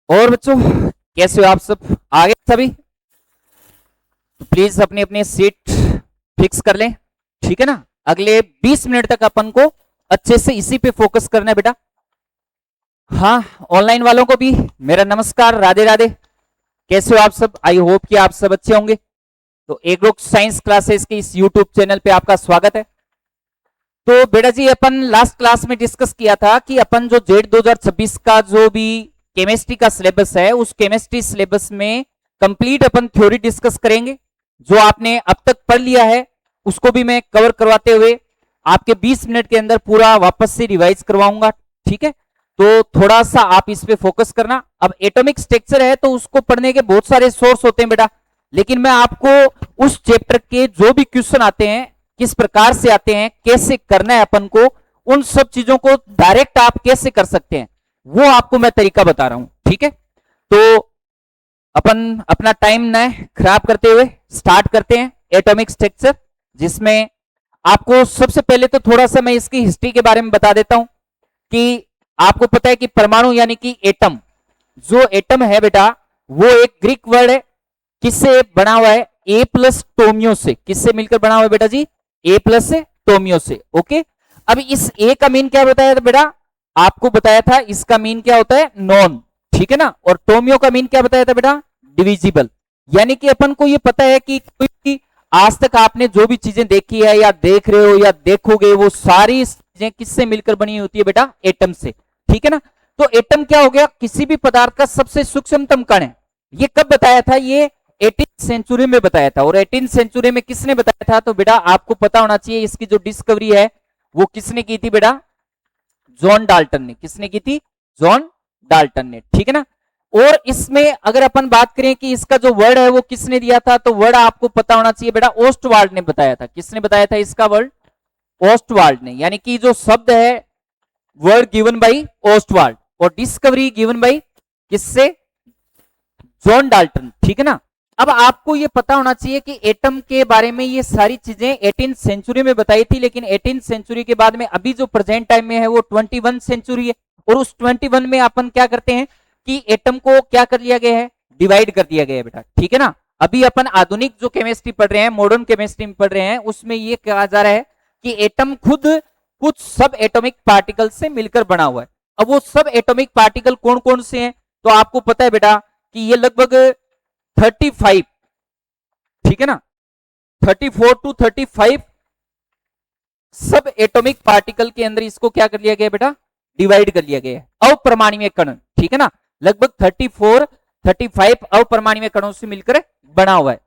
और बच्चों कैसे हो आप सब? आगे सभी तो प्लीज अपनी अपनी सीट फिक्स कर लें, ठीक है ना। अगले 20 मिनट तक अपन को अच्छे से इसी पे फोकस करना है बेटा। हाँ, ऑनलाइन वालों को भी मेरा नमस्कार, राधे राधे। कैसे हो आप सब? आई होप कि आप सब अच्छे होंगे। तो एग्रो साइंस क्लासेस के इस यूट्यूब चैनल पे आपका स्वागत है। तो बेटा जी, अपन लास्ट क्लास में डिस्कस किया था कि अपन जो जेड 2026 का जो भी केमिस्ट्री का सिलेबस है, उस केमिस्ट्री सिलेबस में कंप्लीट अपन थ्योरी डिस्कस करेंगे। जो आपने अब तक पढ़ लिया है उसको भी मैं कवर करवाते हुए आपके 20 मिनट के अंदर पूरा वापस से रिवाइज करवाऊंगा, ठीक है। तो थोड़ा सा आप इस पे फोकस करना। अब एटॉमिक स्ट्रक्चर है तो उसको पढ़ने के बहुत सारे सोर्स होते हैं बेटा, लेकिन मैं आपको उस चैप्टर के जो भी क्वेश्चन आते हैं, किस प्रकार से आते हैं, कैसे करना है अपन को, उन सब चीजों को डायरेक्ट आप कैसे कर सकते हैं, वो आपको मैं तरीका बता रहा हूं, ठीक है। तो अपन अपना टाइम न खराब करते हुए स्टार्ट करते हैं एटॉमिक स्ट्रक्चर, जिसमें आपको सबसे पहले तो थोड़ा सा मैं इसकी हिस्ट्री के बारे में बता देता हूं कि आपको पता है कि परमाणु यानी कि एटम, जो एटम है बेटा वो एक ग्रीक वर्ड है। किससे बना हुआ है? ए प्लस टोमियो से। किससे मिलकर बना हुआ है बेटा जी? ए प्लस से टोमियो से। ओके, अब इस ए का मीन क्या बताया था बेटा? आपको बताया था इसका मीन क्या होता है? नॉन, ठीक है ना। और टोमियो का मीन क्या बताया था बेटा? डिविजिबल। यानी कि अपन को ये पता है कि कोई आज तक आपने जो भी चीजें देखी है या देख रहे हो या देखोगे, वो सारी चीजें किससे मिलकर बनी होती है बेटा? एटम से, ठीक है ना। तो एटम क्या हो गया? किसी भी पदार्थ का सबसे सूक्ष्मतम कण है। ये कब बताया था? ये 18th सेंचुरी में बताया था। और 18th सेंचुरी में किसने बताया था? तो बेटा आपको पता होना चाहिए, इसकी जो डिस्कवरी है वो किसने की थी बेटा? जॉन डाल्टन ने। किसने की थी? जॉन डाल्टन ने, ठीक है ना। और इसमें अगर अपन बात करें कि इसका जो वर्ड है वो किसने दिया था, तो वर्ड आपको पता होना चाहिए बेटा, ओस्टवाल्ड ने बताया था। किसने बताया था इसका वर्ड? ओस्टवाल्ड ने। यानी कि जो शब्द है, वर्ड गिवन बाई ओस्टवाल्ड, और डिस्कवरी गिवन बाई किससे? जॉन डाल्टन, ठीक है ना। अब आपको ये पता होना चाहिए कि एटम के बारे में ये सारी चीजें 18th सेंचुरी में बताई थी, लेकिन 18th सेंचुरी के बाद में अभी जो प्रेजेंट टाइम में है वो 21 सेंचुरी है। और उस 21 में अपन क्या करते हैं कि एटम को क्या कर लिया गया है? डिवाइड कर दिया गया है बेटा, ठीक है ना। अभी अपन आधुनिक जो केमिस्ट्री पढ़ रहे हैं, मॉडर्न केमिस्ट्री में पढ़ रहे हैं, उसमें ये कहा जा रहा है कि एटम खुद कुछ सब एटॉमिक पार्टिकल से मिलकर बना हुआ है। अब वो सब एटॉमिक पार्टिकल कौन कौन से हैं? तो आपको पता है बेटा कि ये लगभग 35, ठीक है ना, 34 to 35 सब एटॉमिक पार्टिकल के अंदर इसको क्या कर लिया गया बेटा? डिवाइड कर लिया गया है। अपर्माणुय कण, ठीक है ना, लगभग 35 अपर्माणुय कणों से मिलकर बना हुआ है।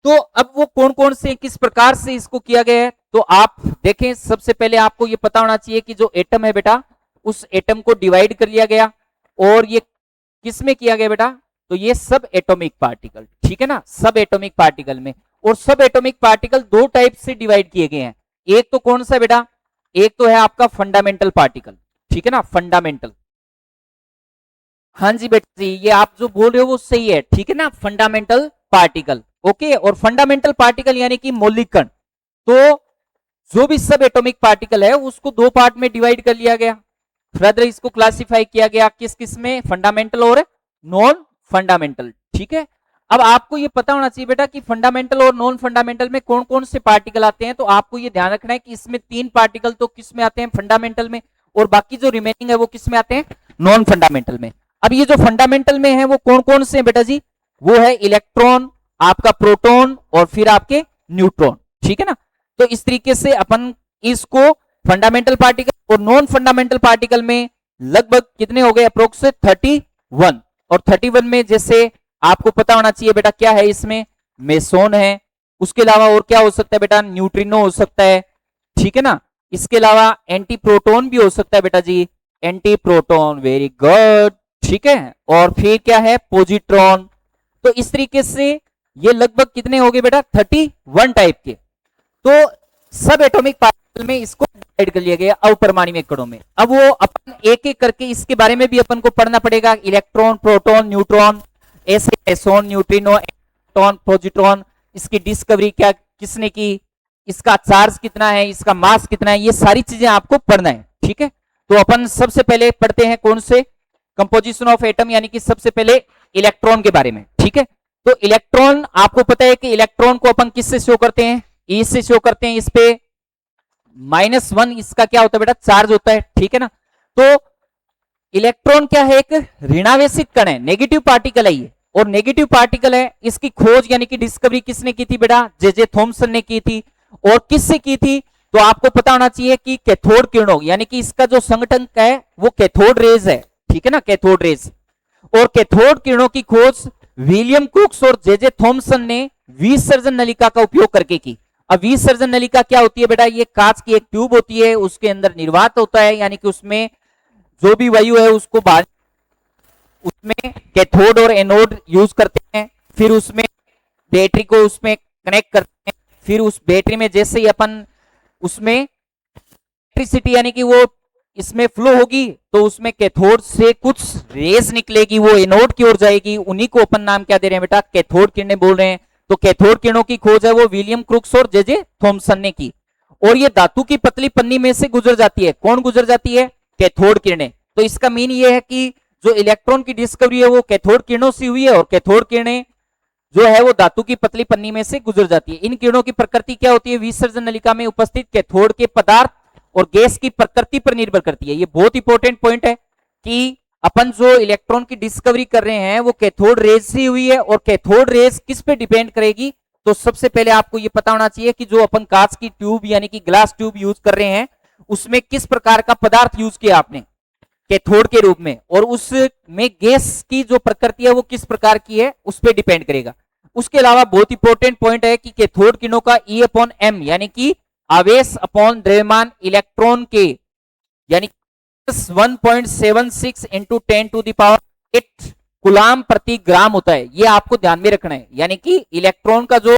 तो अब वो कौन कौन से, किस प्रकार से इसको किया गया है, तो आप देखें। सबसे पहले आपको ये पता होना चाहिए कि जो एटम है बेटा, उस एटम को डिवाइड कर लिया गया। और ये किस में किया गया बेटा? तो ये सब एटॉमिक पार्टिकल, ठीक है ना, सब एटॉमिक पार्टिकल में। और सब एटॉमिक पार्टिकल दो टाइप से डिवाइड किए गए हैं। एक तो कौन सा बेटा? एक तो है आपका फंडामेंटल पार्टिकल, ठीक है ना, फंडामेंटल। हाँ जी बेटा जी, ये आप जो बोल रहे हो वो सही है, ठीक है ना, फंडामेंटल पार्टिकल। ओके, और फंडामेंटल पार्टिकल यानी कि मौलिक कण। तो जो भी सब एटॉमिक पार्टिकल है उसको दो पार्ट में डिवाइड कर लिया गया। फर्दर इसको क्लासिफाई किया गया किस किस में? फंडामेंटल और नॉन फंडामेंटल, ठीक है। अब आपको ये पता होना चाहिए बेटा कि फंडामेंटल और नॉन फंडामेंटल में कौन कौन से पार्टिकल आते हैं। तो आपको ये ध्यान रखना है कि इसमें 3 पार्टिकल तो किस में आते हैं? फंडामेंटल में। और बाकी जो रिमेनिंग है वो किस में आते हैं? नॉन फंडामेंटल में। अब ये जो फंडामेंटल में है वो कौन कौन से हैं बेटा जी? वो है इलेक्ट्रॉन, आपका प्रोटॉन और फिर आपके न्यूट्रॉन, ठीक है ना। तो इस तरीके से अपन इसको फंडामेंटल पार्टिकल और नॉन फंडामेंटल पार्टिकल में लगभग कितने हो गए? अप्रोक्स 31। और 31 में जैसे आपको पता होना चाहिए बेटा क्या है इसमें? मेसोन है। उसके अलावा और क्या हो सकता है बेटा? न्यूट्रिनो हो सकता है, ठीक है ना। इसके अलावा एंटी प्रोटॉन भी हो सकता है बेटा जी, एंटी प्रोटॉन, वेरी गुड, ठीक है। और फिर क्या है? पॉजिट्रॉन। तो इस तरीके से ये लगभग कितने हो गए बेटा? 31 टाइप के। तो सब एटॉमिक पार्टिकल में इसको डिवाइड कर लिया गया अपर्माणुय कणों में। अब वो अपन एक एक करके इसके बारे में भी अपन को पढ़ना पड़ेगा। इलेक्ट्रॉन, प्रोटॉन, न्यूट्रॉन, ऐसे मेसोन, न्यूट्रिनो, इलेक्ट्रॉन, पॉजिट्रॉन, इसकी डिस्कवरी क्या किसने की, इसका चार्ज कितना है, इसका मास कितना है, ये सारी चीजें आपको पढ़ना है, ठीक है। तो अपन सबसे पहले पढ़ते हैं कौन से? कंपोजिशन ऑफ एटम यानी कि सबसे पहले इलेक्ट्रॉन के बारे में, ठीक है। तो इलेक्ट्रॉन आपको पता है कि इलेक्ट्रॉन को अपन किससे शो करते हैं, ई से शो करते हैं। इस पे -1 इसका क्या होता है बेटा, चार्ज होता है, ठीक है ना। तो इलेक्ट्रॉन क्या है, एक ऋणावेशित कण है, नेगेटिव पार्टिकल है ये, और नेगेटिव पार्टिकल है। इसकी खोज यानी कि डिस्कवरी किसने की थी बेटा, जे थॉमसन ने की थी। और किससे की थी, तो आपको पता होना चाहिए कि कैथोड किरणों, यानी कि इसका जो संगठन है वो कैथोड रेज है, ठीक है ना, कैथोड रेज। और कैथोड किरणों की खोज विलियम क्रूक्स और जे थॉमसन ने विसर्जन नलिका का उपयोग करके की। अब विसर्जन नलिका क्या होती है बेटा, ये कांच की एक ट्यूब होती है, उसके अंदर निर्वात होता है, यानी कि उसमें जो भी वायु है उसको बाहर, उसमें कैथोड और एनोड यूज करते हैं। फिर उसमें बैटरी को उसमें कनेक्ट करते हैं। फिर उस बैटरी में जैसे ही अपन उसमें इलेक्ट्रिसिटी यानी कि वो इसमें फ्लो होगी, तो उसमें कैथोड से कुछ रेज निकलेगी, वो एनोड की ओर जाएगी। उन्हीं को अपन नाम क्या दे रहे हैं बेटा, कैथोड किरणें बोल रहे हैं। तो कैथोड किरणों की खोज है वो विलियम क्रूक्स और जे थॉमसन ने की। और ये धातु की पतली पन्नी में से गुजर जाती है। कौन गुजर जाती है, कैथोड किरणें। तो इसका मीन ये है कि जो इलेक्ट्रॉन की डिस्कवरी है वो कैथोड किरणों से हुई है, और कैथोड किरणें जो है वो धातु की पतली पन्नी में से गुजर जाती है। इन किरणों की प्रकृति क्या होती है, विसर्जन नलिका में उपस्थित कैथोड के पदार्थ और गैस की प्रकृति पर निर्भर करती है। ये बहुत इंपॉर्टेंट पॉइंट है कि अपन जो इलेक्ट्रॉन की डिस्कवरी कर रहे हैं वो कैथोड रेज से हुई है, और कैथोड रेज किस पे डिपेंड करेगी, तो सबसे पहले आपको ये पता होना चाहिए कि जो अपन कांच की ट्यूब यानी कि ग्लास ट्यूब यूज कर रहे हैं उसमें किस प्रकार का पदार्थ यूज किया आपने कैथोड के रूप में, और उसमें गैस की जो प्रकृति है वो किस प्रकार की है उस पर डिपेंड करेगा। उसके अलावा बहुत इंपॉर्टेंट पॉइंट है कि कैथोड किरणों का E/m यानी कि आवेश अपॉन द्रव्यमान इलेक्ट्रॉन के यानी 1.76 इंटू 10⁸ कूलाम प्रति ग्राम होता है। ये आपको ध्यान में रखना है। यानी कि इलेक्ट्रॉन का जो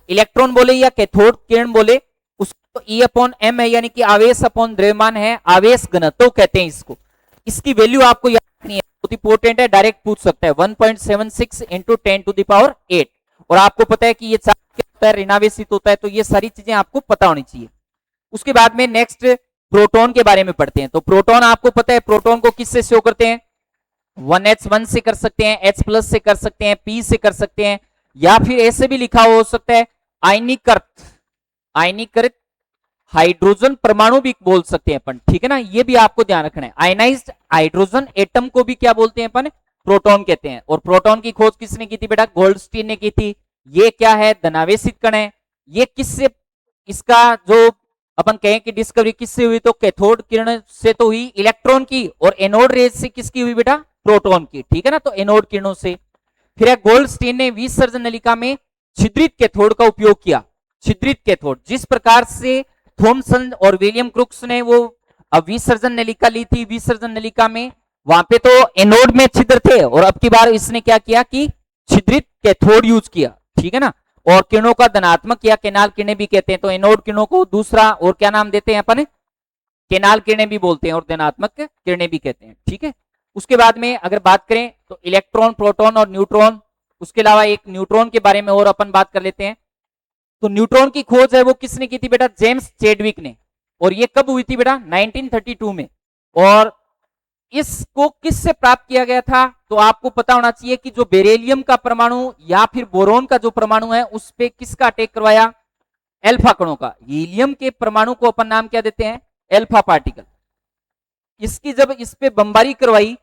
इलेक्ट्रॉन बोले या कैथोड किरण बोले उसको E/m है, यानी कि आवेश अपॉन द्रव्यमान है, आवेश घनत्व कहते हैं इसको। इसकी वैल्यू आपको याद रखनी है, बहुत इंपॉर्टेंट है, डायरेक्ट पूछ सकता है। 1.76 इंटू 10⁸। और आपको पता है कि ये होता है, ऋणावेशित होता है, तो ये सारी चीजें आपको पता होनी चाहिए। उसके बाद में नेक्स्ट प्रोटॉन के बारे में पढ़ते हैं। तो प्रोटॉन आपको पता है, प्रोटॉन को किससे शो करते हैं, 1h1 से कर सकते हैं, H+ से कर सकते हैं, P से कर सकते हैं, या फिर ऐसे भी लिखा हो सकता है आयनीकृत हाइड्रोजन परमाणु भी बोल सकते हैं अपन, ठीक है ना। ये भी आपको ध्यान रखना है। आयनाइज्ड हाइड्रोजन एटम को भी क्या बोलते हैं अपन, प्रोटॉन कहते हैं। और प्रोटॉन की खोज किसने की थी बेटा, गोल्डस्टीन ने की थी। ये क्या है, धनावेशित कण है। ये किससे, इसका जो अपन कहें कि डिस्कवरी किससे हुई, तो कैथोड किरण से तो हुई इलेक्ट्रॉन की, और एनोड रेज से किसकी हुई बेटा, प्रोटॉन की, ठीक है ना। तो एनोड किरणों से। फिर गोल्डस्टीन ने विसर्जन नलिका में छिद्रित कैथोड का उपयोग किया। छिद्रित कैथोड, जिस प्रकार से थॉमसन और विलियम क्रूक्स ने वो विसर्जन नलिका ली थी, विसर्जन नलिका में वहां पे तो एनोड में छिद्र थे, और अब की बार इसने क्या किया कि छिद्रित कैथोड यूज किया, ठीक है ना। और किरणों का धनात्मक या केनाल किरणें भी कहते हैं। तो एनोड किरणों को दूसरा और क्या नाम देते हैं अपन, केनाल किरणें भी बोलते हैं, और धनात्मक किरणें भी कहते हैं, ठीक है। उसके बाद में अगर बात करें तो इलेक्ट्रॉन, प्रोटॉन और न्यूट्रॉन, उसके अलावा एक न्यूट्रॉन के बारे में और अपन बात कर लेते हैं। तो न्यूट्रॉन की खोज है वो किसने की थी बेटा, जेम्स चैडविक ने। और ये कब हुई थी बेटा, 1932 में। और इसको किससे प्राप्त किया गया था, तो आपको पता होना चाहिए कि जो बेरिलियम का परमाणु या फिर बोरोन का जो परमाणु है उस पे किसका अटैक करवाया, अल्फा कणों का। हीलियम के परमाणु को अपन नाम क्या देते हैं, अल्फा पार्टिकल। इसकी जब इस पे बमबारी करवाई,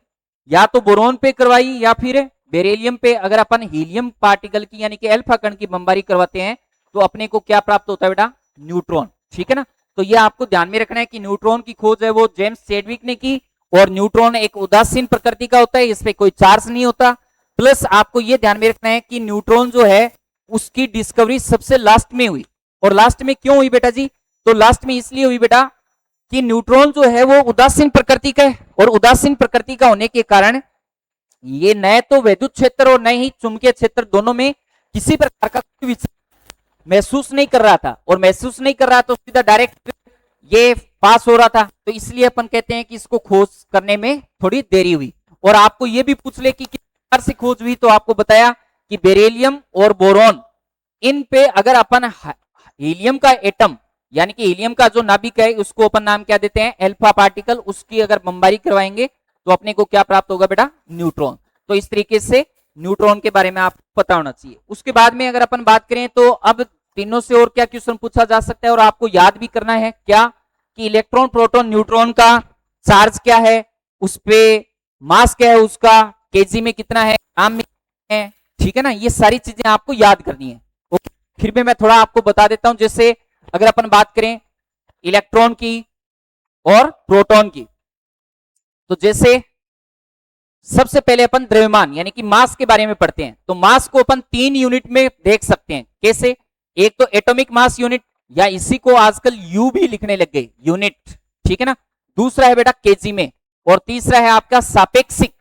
या तो बोरोन पे करवाई या फिर बेरिलियम पे, अगर अपन हीलियम पार्टिकल की यानी कि अल्फा कण की बमबारी करवाते हैं तो अपने को क्या प्राप्त होता है बेटा, न्यूट्रॉन, ठीक है ना। तो ये आपको ध्यान में रखना है कि न्यूट्रॉन की खोज है वो जेम्स चैडविक ने की, और न्यूट्रॉन एक उदासीन प्रकृति का होता है, इस पे कोई चार्ज नहीं होता। प्लस आपको यह ध्यान में रखना है कि न्यूट्रॉन जो है उसकी डिस्कवरी सबसे लास्ट में हुई। और लास्ट में क्यों हुई बेटा जी, तो लास्ट में इसलिए हुई बेटा कि न्यूट्रॉन जो है वो उदासीन प्रकृति का है, और उदासीन प्रकृति का होने के कारण ये न तो वैद्युत क्षेत्र और न ही चुंबकीय क्षेत्र दोनों में किसी प्रकार का महसूस नहीं कर रहा था, और महसूस नहीं कर रहा तो सीधा डायरेक्ट ये पास हो रहा था। तो इसलिए अपन कहते हैं कि इसको खोज करने में थोड़ी देरी हुई। और आपको ये भी पूछ ले कि किस प्रकार से खोज हुई, तो आपको बताया कि बेरिलियम और बोरॉन, इन पे अगर अपन हीलियम का एटम यानी कि हीलियम का जो नाभिक है उसको अपन नाम क्या देते हैं, अल्फा पार्टिकल, उसकी अगर बमबारी करवाएंगे तो अपने को क्या प्राप्त होगा बेटा, न्यूट्रॉन। तो इस तरीके से न्यूट्रॉन के बारे में आपको पता होना चाहिए। उसके बाद में अगर अपन बात करें तो अब तीनों से और क्या क्वेश्चन पूछा जा सकता है और आपको याद भी करना है क्या, कि इलेक्ट्रॉन प्रोटॉन न्यूट्रॉन का चार्ज क्या है, उस पे मास क्या है उसका, केजी में कितना है, ग्राम में है, ठीक है ना, ये सारी चीजें आपको याद करनी है। ओके, फिर भी मैं थोड़ा आपको बता देता हूं। जैसे अगर अपन बात करें इलेक्ट्रॉन की और प्रोटॉन की, तो जैसे सबसे पहले अपन द्रव्यमान यानी कि मास के बारे में पढ़ते हैं। तो मास को अपन 3 यूनिट में देख सकते हैं। कैसे, एक तो एटॉमिक मास यूनिट, या इसी को आजकल यू भी लिखने लग गए, यूनिट, ठीक है ना। दूसरा है बेटा केजी में, और तीसरा है आपका सापेक्षिक,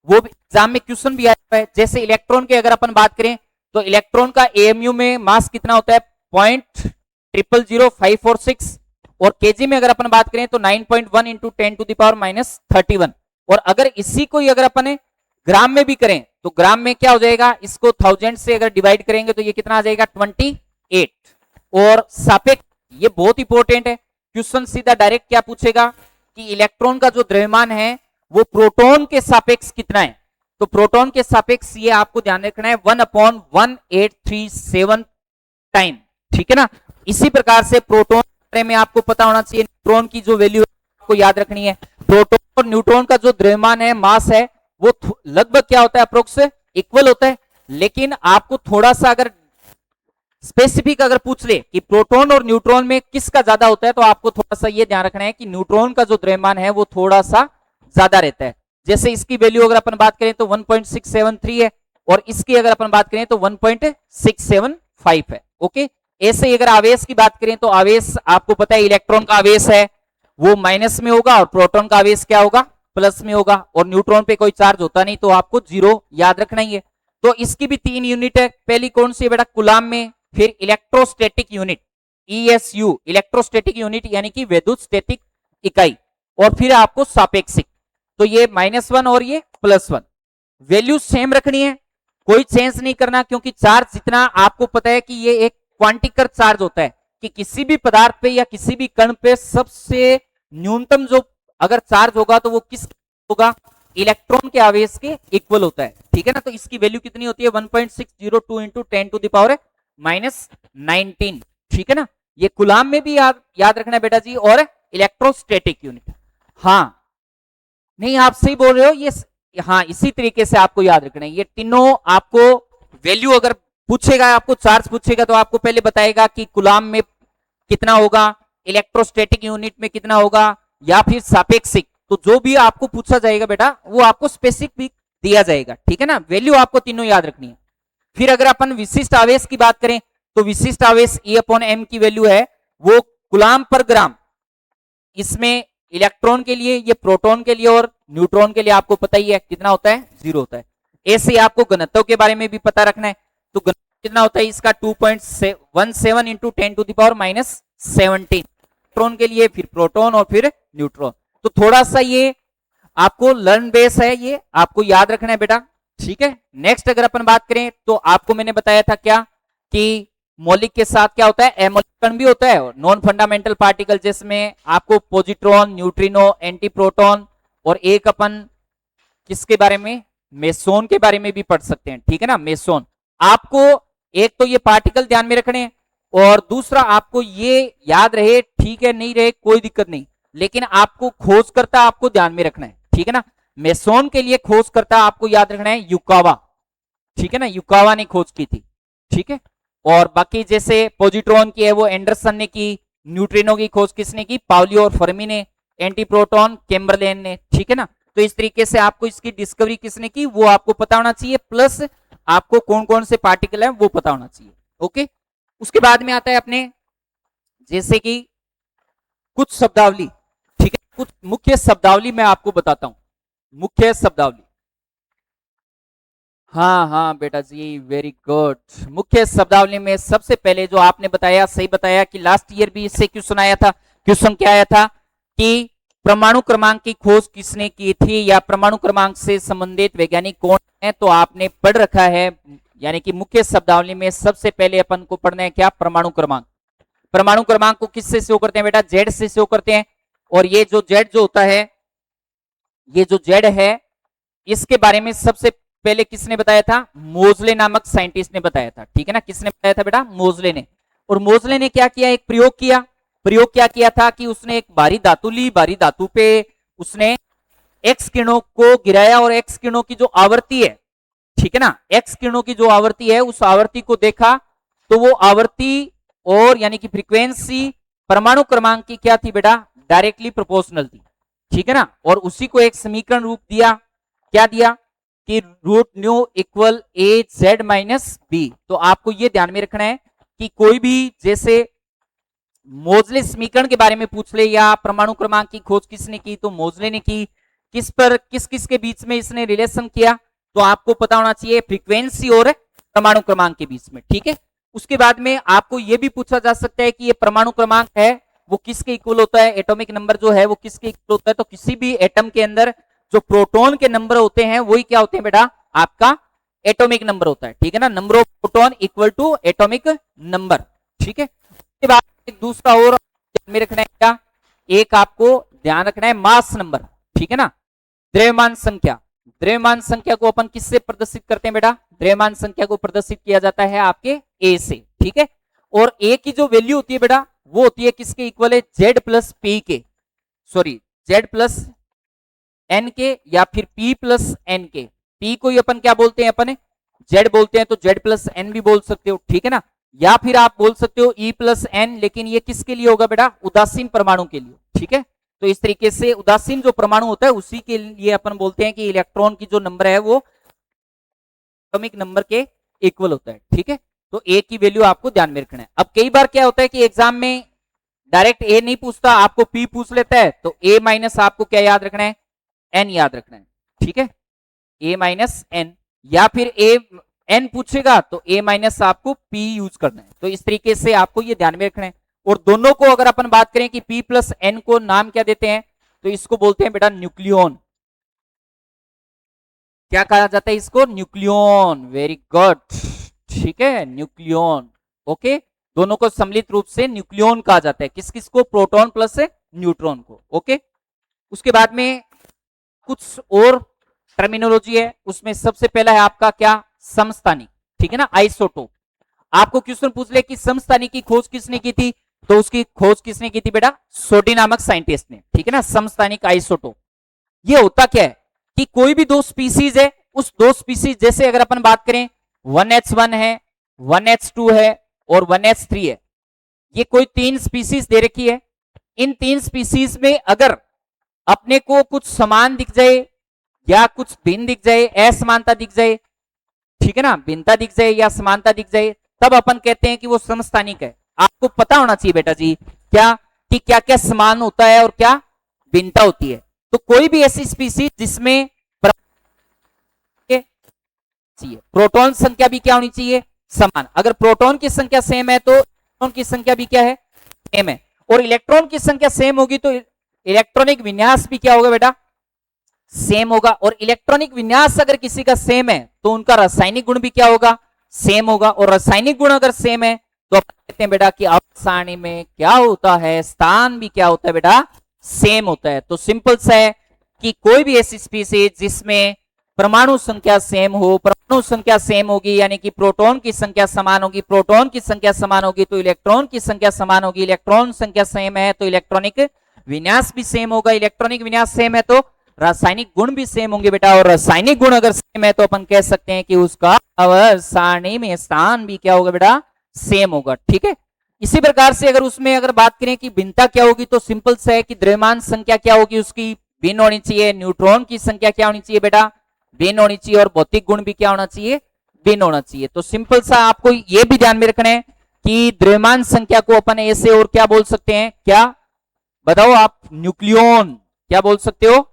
वो भी एग्जाम में क्वेश्चन भी आया है। जैसे इलेक्ट्रॉन की अगर अपन बात करें तो इलेक्ट्रॉन का एएमयू में मास कितना होता है, 0.000546, और केजी में अगर अपन बात करें तो 9.1 इंटू 10⁻⁻31। और अगर इसी को ही अगर अपन ग्राम में भी करें तो ग्राम में क्या हो जाएगा, इसको 1000 से अगर डिवाइड करेंगे तो ये कितना आ जाएगा, 28। और सापेक्ष, ये बहुत इंपॉर्टेंट है, क्वेश्चन सीधा डायरेक्ट क्या पूछेगा कि इलेक्ट्रॉन का जो द्रव्यमान है वो प्रोटॉन के सापेक्ष कितना है। तो प्रोटॉन के सापेक्ष ये आपको ध्यान रखना है 1/1837 टाइम, ठीक है ना। इसी प्रकार से प्रोटॉन में आपको पता होना चाहिए, न्यूट्रॉन की जो वैल्यू आपको याद रखनी है। प्रोटॉन और न्यूट्रॉन का जो द्रव्यमान है, मास है, वो लगभग क्या होता है, अप्रोक्स इक्वल होता है। लेकिन आपको थोड़ा सा अगर स्पेसिफिक अगर पूछ ले कि प्रोटॉन और न्यूट्रॉन में किसका ज्यादा होता है, तो आपको थोड़ा सा ये ध्यान रखना है कि न्यूट्रॉन का जो द्रव्यमान है वो थोड़ा सा ज्यादा रहता है। जैसे इसकी वैल्यू अगर अपन बात करें तो 1.673 है, और इसकी अगर अपन बात करें तो 1.675 है। ओके, ऐसे ही अगर आवेश की बात करें तो आवेश आपको पता है, इलेक्ट्रॉन का आवेश है वो माइनस में होगा और प्रोटॉन का आवेश क्या होगा, प्लस में होगा। और न्यूट्रॉन पे कोई चार्ज होता नहीं, तो आपको 0 याद रखना ही है। तो इसकी भी 3 यूनिट है। पहली कौन सी है बेटा, कूलाम में, फिर electrostatic unit ESU, electrostatic unit यानी कि विद्युत स्टैटिक इकाई, और फिर आपको सापेक्षिक। तो ये -1 और ये +1, वैल्यू सेम रखनी है, कोई चेंज नहीं करना, क्योंकि चार्ज जितना आपको पता है कि ये एक क्वांटिकर चार्ज होता है, कि किसी भी पदार्थ पे या किसी भी कण पे सबसे न्यूनतम जो अगर चार्ज होगा तो वो किस होगा, इलेक्ट्रॉन के आवेश के इक्वल होता है, ठीक है ना। तो इसकी वैल्यू कितनी होती है, 1.602 इंटू 10⁻⁻19, ठीक है ना। ये कूलाम में भी याद रखना है बेटा जी, और इलेक्ट्रोस्टैटिक यूनिट। हाँ, नहीं आप सही बोल रहे हो, ये हाँ इसी तरीके से आपको याद रखना है। ये तीनों आपको वैल्यू अगर पूछेगा, आपको चार्ज पूछेगा, तो आपको पहले बताएगा कि कूलाम में कितना होगा, इलेक्ट्रोस्टैटिक यूनिट में कितना होगा, या फिर सापेक्षिक। तो जो भी आपको पूछा जाएगा बेटा वो आपको स्पेसिफिक दिया जाएगा, ठीक है ना। वैल्यू आपको तीनों याद रखनी है। फिर अगर अपन विशिष्ट आवेश की बात करें तो विशिष्ट आवेश E/m की वैल्यू है वो कूलाम पर ग्राम। इसमें इलेक्ट्रॉन के लिए, ये प्रोटॉन के लिए और न्यूट्रॉन के लिए आपको पता ही है कितना होता है, 0 होता है। ऐसे ही आपको घनत्व के बारे में भी पता रखना है। तो घनत्व कितना होता है इसका, 2.17 इंटू 10⁻⁻17 इलेक्ट्रॉन के लिए, फिर प्रोटॉन और फिर न्यूट्रॉन। तो थोड़ा सा ये आपको लर्न बेस है, ये आपको याद रखना है बेटा, ठीक है। नेक्स्ट अगर अपन बात करें तो आपको मैंने बताया था क्या कि मौलिक के साथ क्या होता है, अमौलिक कण भी होता है, नॉन फंडामेंटल पार्टिकल, जिसमें आपको पॉजिट्रॉन, न्यूट्रिनो, एंटीप्रोटॉन, और एक अपन किसके बारे में, मेसोन के बारे में भी पढ़ सकते हैं, ठीक है ना। मेसोन, आपको एक तो ये पार्टिकल ध्यान में रखने हैं, और दूसरा आपको ये याद रहे, ठीक है, नहीं रहे कोई दिक्कत नहीं, लेकिन आपको खोजकर्ता आपको ध्यान में रखना है, ठीक है ना। मेसोन के लिए खोजकर्ता आपको याद रखना है युकावा, ठीक है ना, युकावा ने खोज की थी, ठीक है। और बाकी जैसे पॉजिट्रॉन की है वो एंडरसन ने की, न्यूट्रिनो की खोज किसने की, पाउली और फर्मी ने, एंटीप्रोटॉन कैम्बरलेन ने, ठीक है ना। तो इस तरीके से आपको इसकी डिस्कवरी किसने की वो आपको पता होना चाहिए, प्लस आपको कौन कौन से पार्टिकल है वो पता होना चाहिए। ओके, उसके बाद में आता है अपने जैसे कि कुछ शब्दावली, ठीक है, कुछ मुख्य शब्दावली मैं आपको बताता हूं, मुख्य शब्दावली। हाँ बेटा जी, वेरी गुड। मुख्य शब्दावली में सबसे पहले जो आपने बताया, सही बताया कि लास्ट ईयर भी इससे क्वेश्चन आया था। क्वेश्चन क्या आया था कि परमाणु क्रमांक की खोज किसने की थी, या परमाणु क्रमांक से संबंधित वैज्ञानिक कौन है, तो आपने पढ़ रखा है। यानी कि मुख्य शब्दावली में सबसे पहले अपन को पढ़ना है क्या, परमाणु क्रमांक। परमाणु क्रमांक को किससे शो करते हैं बेटा, जेड से शो करते हैं। और ये जो जेड जो होता है ये जो जेड है इसके बारे में सबसे पहले किसने बताया था? मोजले नामक साइंटिस्ट ने बताया था। ठीक है ना, किसने बताया था बेटा? मोजले ने। और मोजले ने क्या किया? एक प्रयोग किया। प्रयोग क्या किया था कि उसने एक भारी धातु ली, भारी धातु पे उसने एक्स किरणों को गिराया और एक्स किरणों की जो आवृत्ति है, ठीक है ना, एक्स किरणों की जो आवृत्ति है उस आवृत्ति को देखा तो वो आवृत्ति और यानी कि फ्रीक्वेंसी परमाणु क्रमांक की क्या थी बेटा? डायरेक्टली प्रोपोर्शनल थी। ठीक है ना, और उसी को एक समीकरण रूप दिया। क्या दिया? कि रूट न्यू इक्वल ए जेड माइनस बी। तो आपको ये ध्यान में रखना है कि कोई भी जैसे मोजले समीकरण के बारे में पूछ ले या परमाणु क्रमांक की खोज किसने की, तो मोजले ने की। किस पर, किस किस के बीच में इसने रिलेशन किया, तो आपको पता होना चाहिए फ्रीक्वेंसी और परमाणु क्रमांक के बीच में। ठीक है, उसके बाद में आपको यह भी पूछा जा सकता है कि ये परमाणु क्रमांक है वो किसके इक्वल होता है, एटॉमिक नंबर जो है वो किसके इक्वल होता है। तो किसी भी एटम के अंदर जो प्रोटॉन के नंबर होते हैं वही क्या होते हैं बेटा? आपका एटॉमिक नंबर होता है। ठीक है ना, number of proton equal to atomic number. ठीक है, उसके बाद एक दूसरा और ध्यान में रखना है क्या? एक आपको ध्यान रखना है मास नंबर। ठीक है ना, द्रव्यमान संख्या। द्रव्यमान संख्या को अपन किससे प्रदर्शित करते हैं बेटा? द्रव्यमान संख्या को प्रदर्शित किया जाता है आपके ए से। ठीक है, और ए की जो वैल्यू होती है बेटा वो होती है किसके इक्वल है? जेड प्लस पी के, सॉरी जेड प्लस एन के या फिर पी प्लस एन के। पी को ही अपन क्या बोलते हैं? अपन जेड बोलते हैं, तो जेड प्लस एन भी बोल सकते हो। ठीक है ना, या फिर आप बोल सकते हो ई प्लस एन, लेकिन ये किसके लिए होगा बेटा? उदासीन परमाणु के लिए। ठीक है, तो इस तरीके से उदासीन जो परमाणु होता है उसी के लिए अपन बोलते हैं कि इलेक्ट्रॉन की जो नंबर है वो एटॉमिक नंबर के इक्वल होता है। ठीक है, तो ए की वैल्यू आपको ध्यान में रखना है। अब कई बार क्या होता है कि एग्जाम में डायरेक्ट ए नहीं पूछता, आपको पी पूछ लेता है, तो ए माइनस आपको क्या याद रखना है? एन याद रखना है। ठीक है, ए माइनस एन, या फिर ए एन पूछेगा तो ए माइनस आपको पी यूज करना है। तो इस तरीके से आपको ये ध्यान में रखना है। और दोनों को अगर अपन बात करें कि पी प्लस एन को नाम क्या देते हैं, तो इसको बोलते हैं बेटा न्यूक्लियन। क्या कहा जाता है इसको? न्यूक्लियन। वेरी गुड, ठीक है, न्यूक्लियन। ओके, दोनों को सम्मिलित रूप से न्यूक्लियन कहा जाता है। किस किस को? प्रोटॉन प्लस न्यूट्रॉन को। ओके, उसके बाद में कुछ और टर्मिनोलॉजी है, उसमें सबसे पहला है आपका क्या? समस्थानिक। ठीक है ना, आइसोटोप। आपको क्वेश्चन पूछ ले कि समस्थानिक की खोज किसने की थी, तो उसकी खोज किसने की थी बेटा? सोडी नामक साइंटिस्ट ने। ठीक है ना, समस्थानिक आइसोटोप। ये होता क्या है कि कोई भी दो स्पीसीज है, उस दो स्पीसीज जैसे अगर अपन बात करें 1H1 है, 1H2 है और 1H3 है, ये कोई तीन स्पीसीज दे रखी है। इन तीन स्पीसीज में अगर अपने को कुछ समान दिख जाए या कुछ भिन्न दिख जाए, असमानता दिख जाए, ठीक है ना, भिन्नता दिख जाए या समानता दिख जाए, तब अपन कहते हैं कि वो समस्थानिक है। आपको पता होना चाहिए बेटा जी क्या कि क्या क्या समान होता है और क्या भिन्नता होती है। तो कोई भी ऐसी स्पीसीज जिसमें चाहिए प्रोटॉन संख्या भी क्या होनी चाहिए? समान। अगर प्रोटॉन की संख्या सेम है तो इलेक्ट्रॉन की संख्या भी क्या है? सेम है। और इलेक्ट्रॉन की संख्या सेम होगी तो इलेक्ट्रॉनिक विन्यास भी क्या होगा बेटा? सेम होगा। और इलेक्ट्रॉनिक विन्यास अगर किसी का सेम है तो उनका रासायनिक गुण भी क्या होगा? सेम होगा। और रासायनिक गुण अगर सेम है तो अपन कहते हैं बेटा कि आवर्त सारणी में क्या होता है? स्थान भी क्या होता है बेटा? सेम होता है। तो सिंपल सा है कि कोई भी ऐसी स्पीसीज जिसमें परमाणु संख्या सेम हो, परमाणु संख्या सेम होगी यानी कि प्रोटॉन की संख्या समान होगी, प्रोटॉन की संख्या समान होगी तो इलेक्ट्रॉन की संख्या समान होगी, इलेक्ट्रॉन संख्या सेम है तो इलेक्ट्रॉनिक विन्यास भी सेम होगा, इलेक्ट्रॉनिक विन्यास सेम है तो रासायनिक गुण भी सेम होंगे बेटा। और रासायनिक गुण अगर सेम है तो अपन कह सकते हैं कि उसका आवर्त सारणी में स्थान भी क्या होगा बेटा? सेम होगा। ठीक है, इसी प्रकार से अगर उसमें अगर बात करें कि भिन्नता क्या होगी तो सिंपल सा है कि द्रव्यमान संख्या क्या होगी? उसकी भिन्न होनी चाहिए। न्यूट्रॉन की संख्या क्या होनी चाहिए बेटा? भिन्न होनी चाहिए। और भौतिक गुण भी क्या होना चाहिए? भिन्न होना चाहिए। तो सिंपल सा आपको यह भी ध्यान में रखना है कि द्रव्यमान संख्या को अपन ऐसे और क्या बोल सकते हैं? क्या बताओ आप? न्यूक्लियन। क्या बोल सकते हो?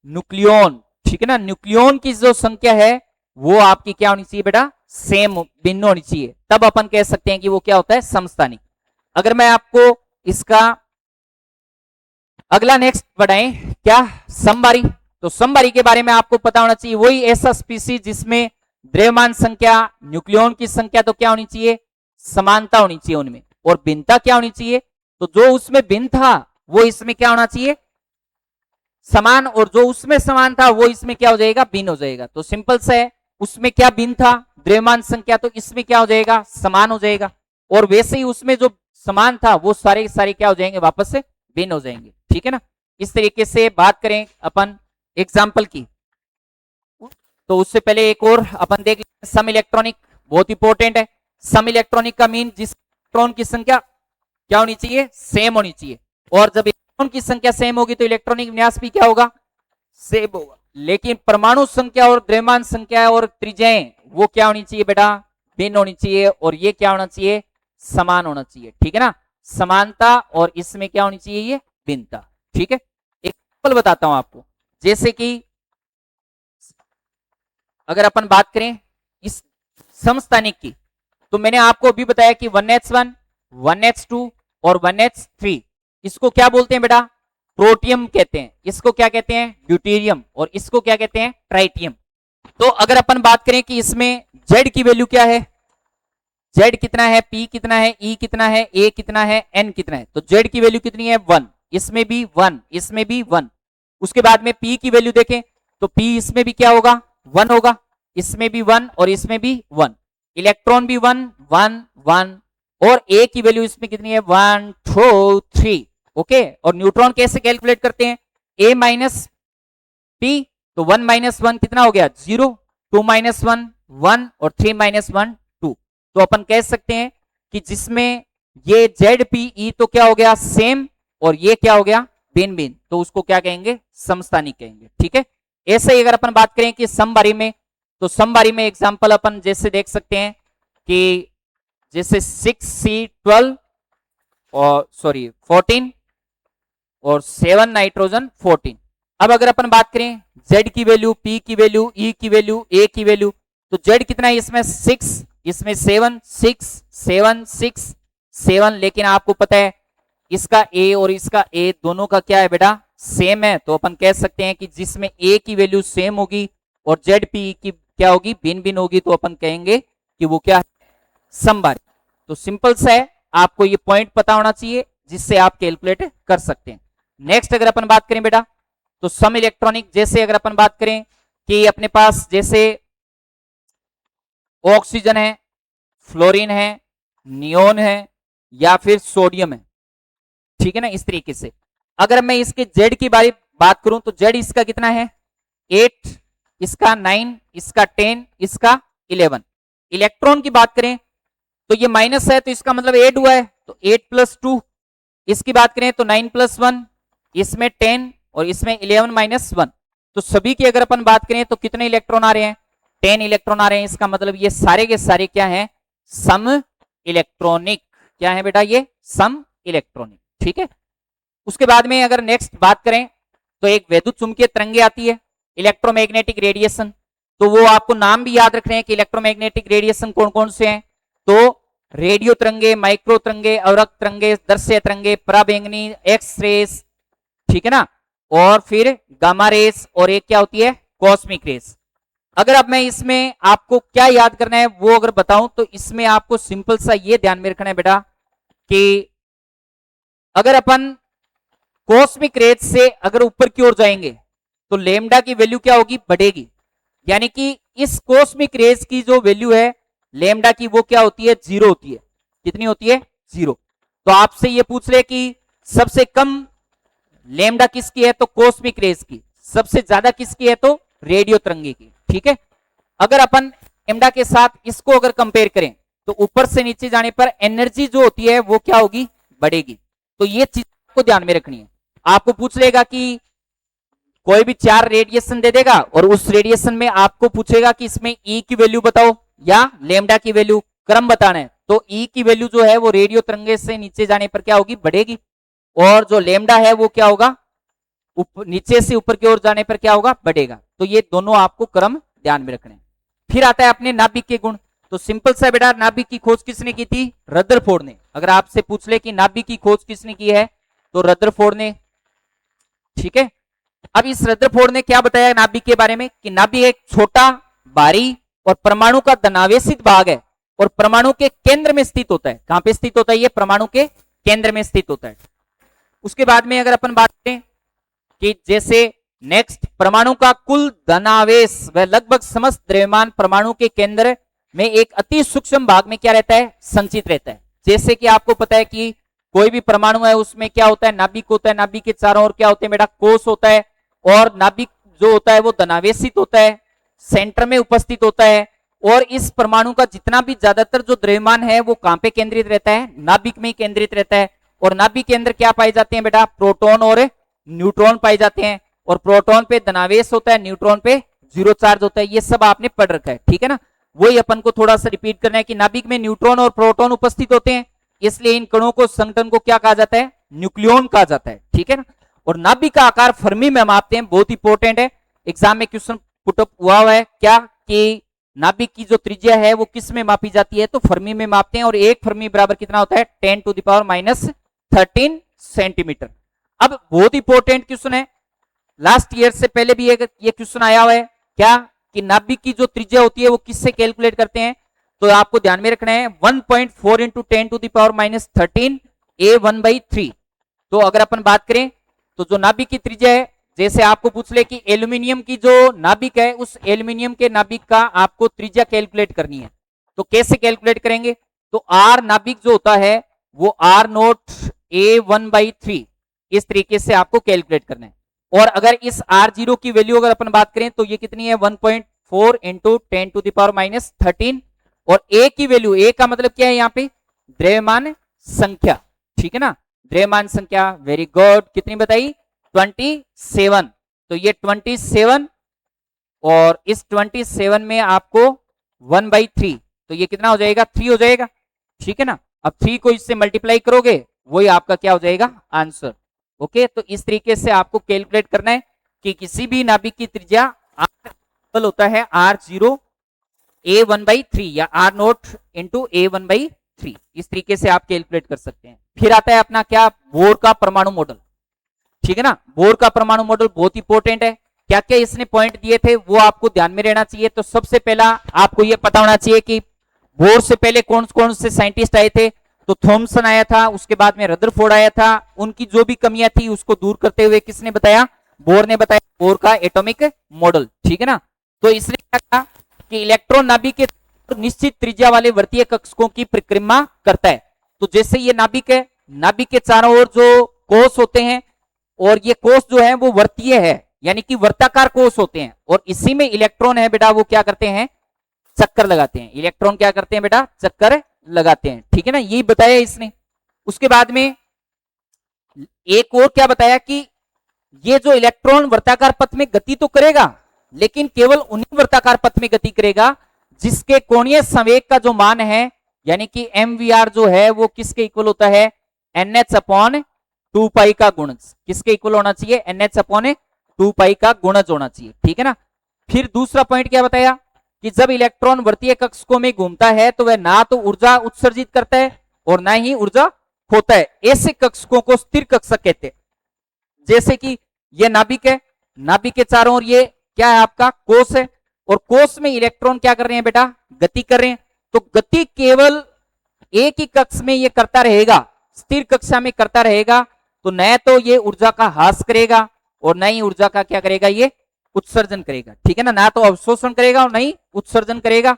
न्यूक्लियन। ठीक है ना, न्यूक्लियन की जो संख्या है वो आपकी क्या होनी चाहिए बेटा? सेम, भिन्न होनी चाहिए। तब अपन कह सकते हैं कि वो क्या होता है? समस्थानिक। अगर मैं आपको इसका अगला नेक्स्ट बढ़ाएं क्या? समबारी। तो समबारी के बारे में आपको पता होना चाहिए, वही ऐसा स्पीसीज जिसमें द्रव्यमान संख्या, न्यूक्लियन की संख्या तो क्या होनी चाहिए? समानता होनी चाहिए उनमें। और भिन्नता क्या होनी चाहिए? तो जो उसमें भिन्न था वो इसमें क्या होना चाहिए? समान, और जो उसमें समान था वो इसमें क्या हो जाएगा, भिन्न हो जाएगा। तो सिंपल से है, उसमें क्या भिन्न था, द्रव्यमान संख्या, तो इसमें क्या हो जाएगा, समान हो जाएगा। और वैसे ही उसमें जो समान था वो सारे सारे क्या हो जाएंगे, वापस से भिन्न हो जाएंगे। ठीक है ना। इस तरीके से बात करें अपन एग्जाम्पल की, तो उससे पहले एक और अपन देख लें, सम इलेक्ट्रॉनिक, बहुत इंपॉर्टेंट है। सम इलेक्ट्रॉनिक का मीन जिस इलेक्ट्रॉन की संख्या क्या होनी चाहिए, सेम होनी चाहिए। और जब इलेक्ट्रॉन की संख्या सेम होगी तो इलेक्ट्रॉनिक विन्यास भी क्या होगा, सेम होगा। लेकिन परमाणु संख्या और द्रव्यमान संख्या और त्रिज्याएं वो क्या होनी चाहिए बेटा, भिन्न होनी चाहिए। और ये क्या होना चाहिए, समान होना चाहिए। ठीक है ना, समानता, और इसमें क्या होनी चाहिए, ये भिन्नता। ठीक है, एग्जांपल बताता हूं आपको। जैसे कि अगर अपन बात करें इस समस्थानिक की, तो मैंने आपको अभी बताया कि 1s1, 1s2 और 1s3, इसको क्या बोलते हैं बेटा, प्रोटियम कहते हैं। इसको क्या कहते हैं, ड्यूटेरियम, और इसको क्या कहते हैं, ट्राइटियम। तो अगर अपन बात करें कि इसमें Z की वैल्यू क्या है, Z कितना है, P कितना है, E कितना है, A कितना है, N कितना है, तो Z की वैल्यू कितनी है, 1, इसमें भी 1, इसमें भी 1। उसके बाद में P की वैल्यू देखें तो P इसमें भी क्या होगा, 1 होगा, इसमें भी 1 और इसमें भी 1। इलेक्ट्रॉन भी 1 1 1, और A की वैल्यू इसमें कितनी है, 1 2 3। ओके, और न्यूट्रॉन कैसे कैलकुलेट करते हैं, A माइनस P, तो 1 माइनस 1 कितना हो गया, 0, 2 माइनस 1 1, और 3 माइनस 1 2। तो अपन कह सकते हैं कि जिसमें ये ZPE तो क्या हो गया, सेम, और ये क्या हो गया, भिन्न भिन्न, तो उसको क्या कहेंगे, समस्थानिक कहेंगे। ठीक है, ऐसे ही अगर अपन बात करें कि समबारी में, तो समबारी में एग्जांपल अपन जैसे देख सकते हैं कि जैसे 6C12 और 14 और 7 नाइट्रोजन 14। अब अगर अपन बात करें Z की वैल्यू, P की वैल्यू, E की वैल्यू, A की वैल्यू, तो Z कितना है, इसमें 6, इसमें 7 6 7 6 7, लेकिन आपको पता है इसका A और इसका A दोनों का क्या है बेटा, सेम है। तो अपन कह सकते हैं कि जिसमें A की वैल्यू सेम होगी और ZPE की क्या होगी, भिन्न भिन्न होगी, तो अपन कहेंगे कि वो क्या है, समबारी। तो सिंपल सा है, आपको ये पॉइंट पता होना चाहिए जिससे आप कैलकुलेट कर सकते हैं। नेक्स्ट अगर अपन बात करें बेटा, तो सम इलेक्ट्रॉनिक, जैसे अगर अपन बात करें कि अपने पास जैसे ऑक्सीजन है, फ्लोरीन है, नियोन है, या फिर सोडियम है। ठीक है ना, इस तरीके से अगर मैं इसके Z की बात करूं तो Z इसका कितना है, 8, इसका 9, इसका 10, इसका 11। इलेक्ट्रॉन की बात करें तो ये माइनस है, तो इसका मतलब 8 हुआ है, तो 8 प्लस 2। इसकी बात करें तो 9 प्लस 1, इसमें 10 और इसमें 11 माइनस 1। तो सभी की अगर अपन बात करें तो कितने इलेक्ट्रॉन आ रहे हैं, 10 इलेक्ट्रॉन आ रहे हैं। इसका मतलब ये सारे के सारे क्या हैं, सम इलेक्ट्रॉनिक। क्या है बेटा, ये सम इलेक्ट्रॉनिक। ठीक है, उसके बाद में अगर नेक्स्ट बात करें तो एक वैद्युत चुंबकीय तरंगे आती है, इलेक्ट्रोमैग्नेटिक रेडिएशन। तो वो आपको नाम भी याद रखने हैं कि इलेक्ट्रोमैग्नेटिक रेडिएशन कौन कौन से हैं, तो रेडियो तरंगे, माइक्रो तरंगे, अवरक्त तरंगे, दर्शय तरंगे, पराबैंगनी, एक्स रेस, ठीक है ना, और फिर गामा रेस, और एक क्या होती है, कॉस्मिक रेस। अगर अब मैं इसमें आपको क्या याद करना है वो अगर बताऊं तो इसमें आपको सिंपल सा ये ध्यान में रखना है बेटा कि अगर अपन कॉस्मिक रेज से अगर ऊपर की ओर जाएंगे तो लेमडा की वैल्यू क्या होगी, बढ़ेगी। यानी कि इस कॉस्मिक रेज की जो वैल्यू है लेमडा की वो क्या होती है, 0 होती है। कितनी होती है, 0। तो आपसे ये पूछ ले कि सबसे कम लेमडा किसकी है, तो कॉस्मिक रेज की। सबसे ज्यादा किसकी है, तो रेडियो तरंगे की। ठीक है, अगर अपन लेमडा के साथ इसको अगर कंपेयर करें तो ऊपर से नीचे जाने पर एनर्जी जो होती है वो क्या होगी, बढ़ेगी। तो ये चीज को ध्यान में रखनी है। आपको पूछ लेगा कि कोई भी 4 रेडिएशन दे देगा और उस रेडिएशन में आपको पूछेगा कि इसमें ई की वैल्यू बताओ या लेमडा की वैल्यू, क्रम बताना है। तो ई की वैल्यू जो है वो रेडियो तरंगे से नीचे जाने पर क्या होगी, बढ़ेगी, और जो लेमडा है वो क्या होगा, नीचे से ऊपर की ओर जाने पर क्या होगा, बढ़ेगा। तो ये दोनों आपको क्रम ध्यान में रखने। फिर आता है अपने नाभिक के गुण। तो सिंपल सा बेटा, नाभिक की खोज किसने की थी, रदरफोर्ड ने। अगर आपसे पूछ ले कि नाभिक की खोज किसने की है तो रदरफोर्ड ने। ठीक है, अब इस रदरफोर्ड ने क्या बताया नाभिक के बारे में कि नाभिक एक छोटा, भारी और परमाणु का धनावेशित भाग है और परमाणु के केंद्र में स्थित होता है। कहां पे स्थित होता है, ये परमाणु के केंद्र में स्थित होता है। उसके बाद में अगर अपन बात करें कि जैसे नेक्स्ट, परमाणु का कुल धनावेश वह लगभग समस्त द्रव्यमान परमाणु के केंद्र में एक अति सूक्ष्म भाग में क्या रहता है, संचित रहता है। जैसे कि आपको पता है कि कोई भी परमाणु है उसमें क्या होता है, नाभिक होता है, नाभिक के चारों ओर क्या होते हैं बेटा, कोष होता है, और नाभिक जो होता है वो धनावेशित होता है, सेंटर में उपस्थित होता है। और इस परमाणु का जितना भी ज्यादातर जो द्रव्यमान है वो कहां पे केंद्रित रहता है, नाभिक में ही केंद्रित रहता है। और नाभिक के अंदर क्या पाए जाते हैं बेटा, प्रोटॉन और न्यूट्रॉन पाए जाते हैं। और प्रोटॉन पे धनावेश होता है, न्यूट्रॉन पे जीरो चार्ज होता है। ये सब आपने पढ़ रखा है, ठीक है ना। वही अपन को थोड़ा सा रिपीट करना है कि नाभिक में न्यूट्रॉन और प्रोटॉन उपस्थित होते हैं, इसलिए इन कणों को संगठन को क्या कहा जाता है, न्यूक्लियॉन कहा जाता है, ठीक है ना। और नाभिक का आकार फर्मी में मापते हैं, बहुत इंपॉर्टेंट है, एग्जाम में क्वेश्चन पुटअप हुआ है क्या कि नाभिक की जो त्रिज्या है वो किस में मापी जाती है, तो फर्मी में मापते हैं। और एक फर्मी बराबर कितना होता है, 10⁻⁻13 सेंटीमीटर। अब बहुत इंपॉर्टेंट क्वेश्चन है, लास्ट ईयर से पहले भी ये क्वेश्चन आया हुआ है क्या, कि नाभिक की जो त्रिज्या होती है वो किससे कैलकुलेट करते हैं, तो आपको ध्यान में रखना है 1.4 × 10⁻13 A1/3। तो अगर अपन बात करें तो जो नाभिक की त्रिज्या है, जैसे आपको पूछ ले कि एल्यूमिनियम की जो नाभिक है उस एल्यूमिनियम के नाभिक का आपको त्रिज्या कैलकुलेट करनी है, तो कैसे कैलकुलेट करेंगे, तो आर नाभिक जो होता है वो R0 A1/3 इस तरीके से आपको कैलकुलेट करना है। और अगर इस R0 की वैल्यू अगर अपन बात करें तो ये कितनी है, 1.4 × 10⁻13। और A की वैल्यू, A का मतलब क्या है यहाँ पे, द्रव्यमान संख्या, ठीक है ना, द्रव्यमान संख्या, वेरी गुड, कितनी बताई, 27। तो ये 27 और इस 27 में आपको 1/3, तो ये कितना हो जाएगा, 3 हो जाएगा, ठीक है ना। अब 3 को इससे मल्टीप्लाई करोगे वही आपका क्या हो जाएगा, आंसर। ओके, तो इस तरीके से आपको कैलकुलेट करना है कि किसी भी नाभिक की त्रिज्या R होता है R0 A1/3 या R0 × A1/3, इस तरीके से आप कैलकुलेट कर सकते हैं। फिर आता है अपना क्या, बोर का परमाणु मॉडल, ठीक है ना। बोर का परमाणु मॉडल बहुत इंपॉर्टेंट है, क्या क्या इसने पॉइंट दिए थे वो आपको ध्यान में रहना चाहिए। तो सबसे पहला आपको यह पता होना चाहिए कि बोर से पहले कौन कौन से साइंटिस्ट आए थे, तो थॉमसन आया था, उसके बाद में रदरफोर्ड आया था। उनकी जो भी कमियां थी उसको दूर करते हुए किसने बताया, बोर ने बताया, बोर का एटॉमिक मॉडल, ठीक है ना। तो इसने क्या कहा कि इलेक्ट्रॉन नाभिक के निश्चित त्रिज्या वाले वर्तीय कक्षकों की परिक्रमा करता है। तो जैसे ये नाभिक है, नाभिक के चारों ओर जो कोष होते हैं, और ये कोष जो है वो वर्तीय है, यानी कि वर्ताकार कोष होते हैं, और इसी में इलेक्ट्रॉन है बेटा वो क्या करते हैं, चक्कर लगाते हैं। इलेक्ट्रॉन क्या करते हैं बेटा, चक्कर लगाते हैं, ठीक है ना, यही बताया इसने। उसके बाद में एक और क्या बताया कि ये जो इलेक्ट्रॉन वर्ताकार पथ में गति तो करेगा, लेकिन केवल उन्हीं वर्ताकार पथ में गति करेगा जिसके कोणीय संवेग का जो मान है, यानी कि mvr जो है वो किसके इक्वल होता है, NH/2π का गुणज, किसके इक्वल होना चाहिए, NH/2π का गुणज होना चाहिए, ठीक है ना। फिर दूसरा पॉइंट क्या बताया कि जब इलेक्ट्रॉन वर्तीय कक्षकों में घूमता है तो वह ना तो ऊर्जा उत्सर्जित करता है और ना ही ऊर्जा खोता है। ऐसे कक्षकों को स्थिर कक्षक कहते हैं। जैसे कि यह नाभिक है, नाभिक के चारों ओर ये क्या है, आपका कोष है, और कोष में इलेक्ट्रॉन क्या कर रहे हैं बेटा, गति कर रहे हैं। तो गति केवल एक ही कक्ष में ये करता रहेगा, स्थिर कक्षा में करता रहेगा, तो न तो ये ऊर्जा का ह्रास करेगा और न ही ऊर्जा का क्या करेगा, ये उत्सर्जन करेगा, ठीक है ना तो अवशोषण करेगा और नहीं उत्सर्जन करेगा,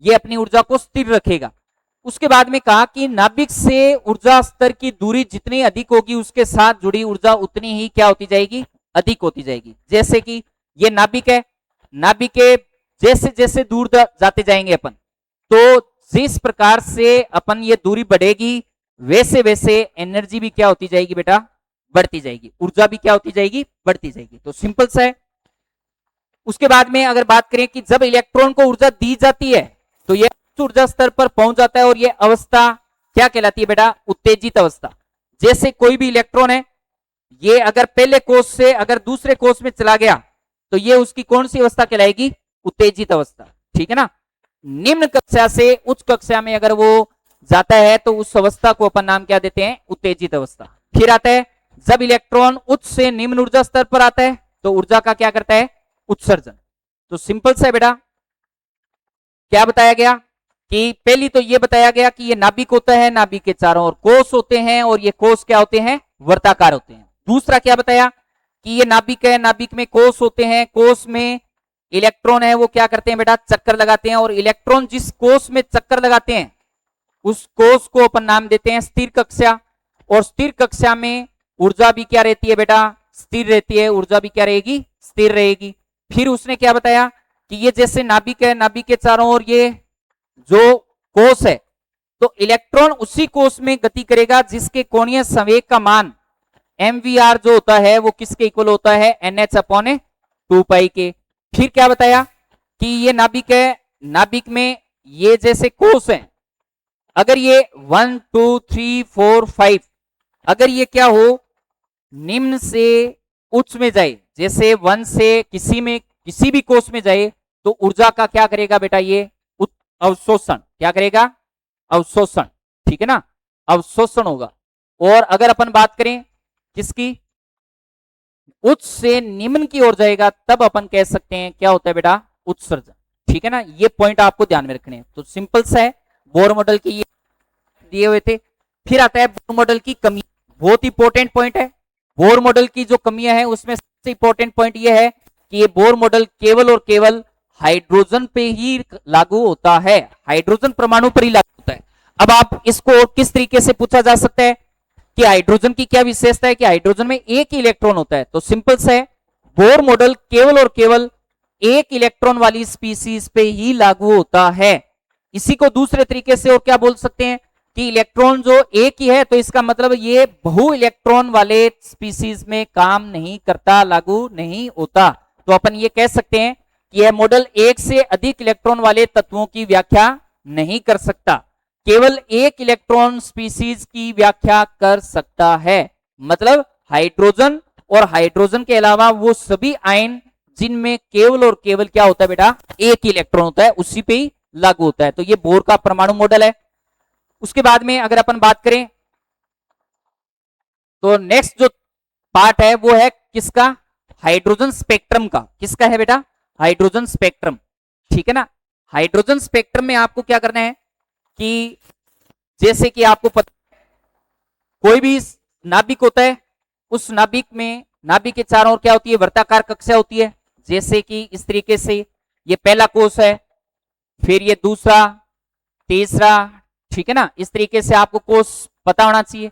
ये अपनी ऊर्जा को स्थिर रखेगा। उसके बाद में कहा कि नाभिक से ऊर्जा स्तर की दूरी जितनी अधिक होगी उसके साथ जुड़ी ऊर्जा उतनी ही क्या होती जाएगी, अधिक होती जाएगी। जैसे कि ये नाभिक है, नाभिक के जैसे जैसे दूर जाते जाएंगे अपन, तो जिस प्रकार से अपन ये दूरी बढ़ेगी वैसे वैसे एनर्जी भी क्या होती जाएगी बेटा, बढ़ती जाएगी, ऊर्जा भी क्या होती जाएगी, बढ़ती जाएगी। तो सिंपल सा है। उसके बाद में अगर बात करें कि जब इलेक्ट्रॉन को ऊर्जा दी जाती है तो यह ऊर्जा स्तर पर पहुंच जाता है, और यह अवस्था क्या कहलाती है बेटा, उत्तेजित अवस्था। जैसे कोई भी इलेक्ट्रॉन है, ये अगर पहले कोष से अगर दूसरे कोष में चला गया तो ये उसकी कौन सी अवस्था कहलाएगी, उत्तेजित अवस्था, ठीक है ना। निम्न कक्षा से उच्च कक्षा में अगर वो जाता है तो उस अवस्था को अपन नाम क्या देते हैं, उत्तेजित अवस्था। फिर आता है जब इलेक्ट्रॉन उच्च से निम्न ऊर्जा स्तर पर आता है तो ऊर्जा का क्या करता है, उत्सर्जन। तो सिंपल सा है बेटा, क्या बताया गया कि पहली तो ये बताया गया कि ये नाभिक होता है, नाभिक के चारों ओर कोष होते हैं और ये कोष क्या होते हैं, वर्ताकार होते हैं। दूसरा क्या बताया कि ये नाभिक है, नाभिक में कोष होते हैं, कोष में इलेक्ट्रॉन है वो क्या करते हैं बेटा, चक्कर लगाते हैं, और इलेक्ट्रॉन जिस कोष में चक्कर लगाते हैं उस कोष को अपन नाम देते हैं स्थिर कक्षा। और स्थिर कक्षा में ऊर्जा भी क्या रहती है बेटा, स्थिर रहती है, ऊर्जा भी क्या रहेगी, स्थिर रहेगी। फिर उसने क्या बताया कि ये जैसे नाभिक है, नाभिक के चारों ओर ये जो कोष है, तो इलेक्ट्रॉन उसी कोष में गति करेगा जिसके कोणीय संवेग का मान mvr जो होता है वो किसके इक्वल होता है, nh/2π के। फिर क्या बताया कि ये नाभिक है, नाभिक में ये जैसे कोष है, अगर ये 1 2 3 4 5 अगर ये क्या हो, निम्न से उच्च में जाए, जैसे 1 से किसी भी कोष में जाए, तो ऊर्जा का क्या करेगा बेटा, ये अवशोषण, क्या करेगा, अवशोषण, ठीक है ना, अवशोषण होगा। और अगर अपन बात करें किसकी, उच्च से निम्न की ओर जाएगा, तब अपन कह सकते हैं क्या होता है बेटा, उत्सर्जन, ठीक है ना। ये पॉइंट आपको ध्यान में रखने हैं। तो सिंपल सा है, बोर मॉडल की ये दिए हुए थे। फिर आता है बोर मॉडल की कमी, बहुत इंपॉर्टेंट पॉइंट है। बोर मॉडल की जो कमियां हैं उसमें सबसे इंपॉर्टेंट पॉइंट ये है कि ये बोर मॉडल केवल और केवल हाइड्रोजन पे ही लागू होता है, हाइड्रोजन परमाणु पर ही लागू होता है। अब आप इसको किस तरीके से पूछा जा सकता है कि हाइड्रोजन की क्या विशेषता है कि हाइड्रोजन में एक ही इलेक्ट्रॉन होता है, तो सिंपल सा है, बोर मॉडल केवल और केवल एक इलेक्ट्रॉन वाली स्पीसीज पे ही लागू होता है। इसी को दूसरे तरीके से और क्या बोल सकते हैं कि इलेक्ट्रॉन जो एक ही है, तो इसका मतलब ये बहु इलेक्ट्रॉन वाले स्पीसीज में काम नहीं करता, लागू नहीं होता। तो अपन ये कह सकते हैं कि यह मॉडल एक से अधिक इलेक्ट्रॉन वाले तत्वों की व्याख्या नहीं कर सकता, केवल एक इलेक्ट्रॉन स्पीसीज की व्याख्या कर सकता है। मतलब हाइड्रोजन और हाइड्रोजन के अलावा वो सभी आयन जिनमें केवल और केवल क्या होता है बेटा, एक ही इलेक्ट्रॉन होता है, उसी पे ही लागू होता है। तो ये बोर का परमाणु मॉडल है। उसके बाद में अगर अपन बात करें तो नेक्स्ट जो पार्ट है वो है किसका, हाइड्रोजन स्पेक्ट्रम का। किसका है बेटा, हाइड्रोजन स्पेक्ट्रम, ठीक है ना। हाइड्रोजन स्पेक्ट्रम में आपको क्या करना है कि जैसे कि आपको पता कोई भी नाभिक होता है, उस नाभिक में, नाभिक के चारों ओर क्या होती है, वृत्ताकार कक्षा होती है। जैसे कि इस तरीके से ये पहला कोष है, फिर ये दूसरा, तीसरा, ठीक है ना। इस तरीके से आपको कोष पता होना चाहिए।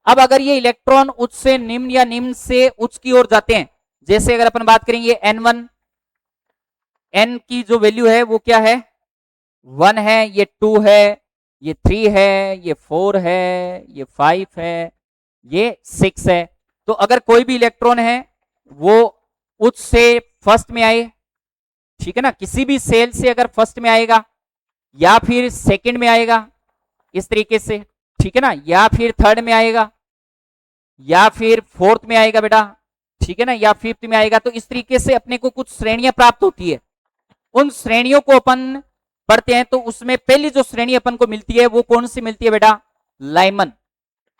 अब अगर ये इलेक्ट्रॉन उच्च से निम्न या निम्न से उच्च की ओर जाते हैं, जैसे अगर अपन बात करें ये n1, n की जो वैल्यू है वो क्या है, 1 है, ये 2 है, ये 3 है, ये 4 है, ये 5 है, ये 6 है। तो अगर कोई भी इलेक्ट्रॉन है वो उच्च से फर्स्ट में आए, ठीक है ना, किसी भी सेल से अगर फर्स्ट में आएगा या फिर सेकंड में आएगा इस तरीके से, ठीक है ना, या फिर थर्ड में आएगा या फिर फोर्थ में आएगा बेटा, ठीक है ना, या फिफ्थ में आएगा, तो इस तरीके से अपने को कुछ श्रेणियां प्राप्त होती है। उन श्रेणियों को अपन पढ़ते हैं तो उसमें पहली जो श्रेणी अपन को मिलती है वो कौन सी मिलती है बेटा, लाइमन।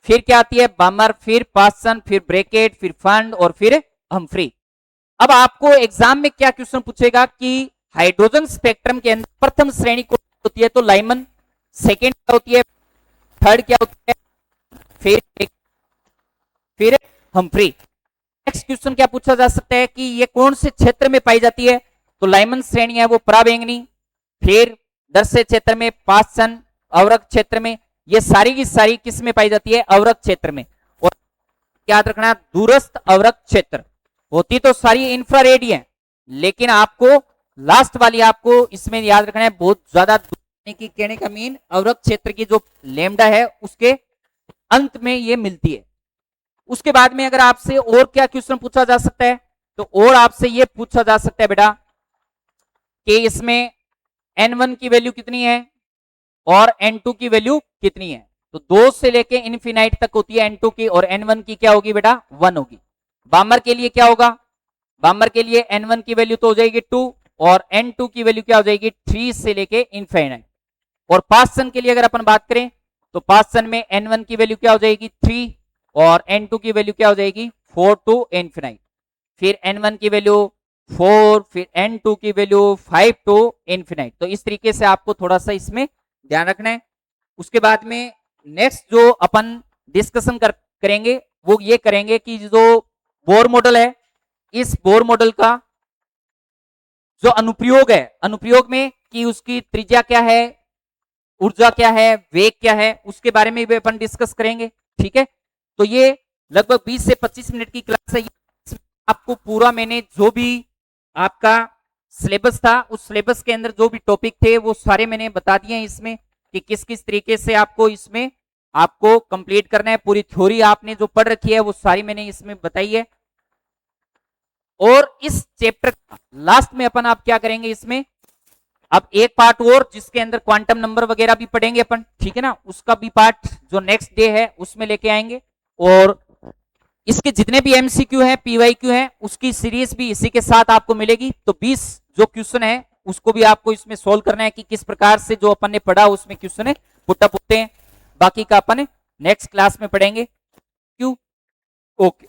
फिर क्या आती है, बामर, फिर पासन, फिर ब्रैकेट, फिर फंड और फिर हम्फ्री। अब आपको एग्जाम में क्या क्वेश्चन पूछेगा कि हाइड्रोजन स्पेक्ट्रम के अंदर प्रथम श्रेणी कौन होती है, तो लाइमन, सेकेंड क्या होती है, थर्ड क्या होती है, फिर हम्फ्री। नेक्स्ट क्वेश्चन क्या पूछा जा सकता है कि ये कौन से क्षेत्र में पाई जाती है, तो लाइमन श्रेणी है वो पराबैंगनी, फिर दर्शय क्षेत्र में, पासन, अवरक्त क्षेत्र में, ये सारी की सारी किस में पाई जाती है, अवरक्त क्षेत्र में। और याद रखना दूरस्थ अवरक्त क्षेत्र होती तो सारी इंफ्रारेड ही है, लेकिन आपको लास्ट वाली आपको इसमें याद रखना है, बहुत ज्यादा की कहने का मीन अवरक्त क्षेत्र की जो लैम्डा है उसके अंत में ये मिलती है। उसके बाद में अगर आपसे और क्या क्वेश्चन पूछा जा सकता है, तो और आपसे ये पूछा जा सकता है बेटा कि इसमें n1 की वैल्यू कितनी है और n2 की वैल्यू कितनी है। तो 2 से लेके इनफिनाइट तक होती है n2 की, और n1 की क्या होगी बेटा, 1 होगी। बामर के लिए क्या होगा, बामर के लिए n1 की वैल्यू तो हो जाएगी 2 और n2 की वैल्यू क्या हो जाएगी 3 से लेके इनफिनाइट। और पासन के लिए अगर अपन बात करें तो पासन में n1 की वैल्यू क्या हो जाएगी 3 और n2 की वैल्यू क्या हो जाएगी 4 टू इनफिनाइट, फिर n1 की वैल्यू 4, फिर n2 की वैल्यू 5 टू इनफिनाइट। तो इस तरीके से आपको थोड़ा सा इसमें ध्यान रखना है। उसके बाद में नेक्स्ट जो अपन डिस्कशन करेंगे वो ये करेंगे कि जो बोर मॉडल है इस बोर मॉडल का जो अनुप्रयोग है, अनुप्रयोग में कि उसकी त्रिज्या क्या है, ऊर्जा क्या है, वेग क्या है, उसके बारे में भी अपन डिस्कस करेंगे। ठीक है, तो ये लगभग 20 से 25 मिनट की क्लास है। आपको पूरा मैंने जो भी आपका सिलेबस था, उस सिलेबस के अंदर जो भी टॉपिक थे वो सारे मैंने बता दिए हैं इसमें, कि किस किस तरीके से आपको इसमें आपको कंप्लीट करना है। पूरी थ्योरी आपने जो पढ़ रखी है वो सारी मैंने इसमें बताई है। और इस चैप्टर लास्ट में अपन आप क्या करेंगे, इसमें अब एक पार्ट और जिसके अंदर क्वांटम नंबर वगैरह भी पढ़ेंगे अपन, ठीक है ना, उसका भी पार्ट जो नेक्स्ट डे है उसमें लेके आएंगे। और इसके जितने भी एमसीक्यू हैं, पीवाईक्यू हैं, उसकी सीरीज भी इसी के साथ आपको मिलेगी। तो 20 जो क्वेश्चन है उसको भी आपको इसमें सोल्व करना है कि किस प्रकार से जो अपन ने पढ़ा उसमें क्वेश्चन है पुटअप होते हैं। बाकी का अपन नेक्स्ट क्लास में पढ़ेंगे। क्यों, ओके।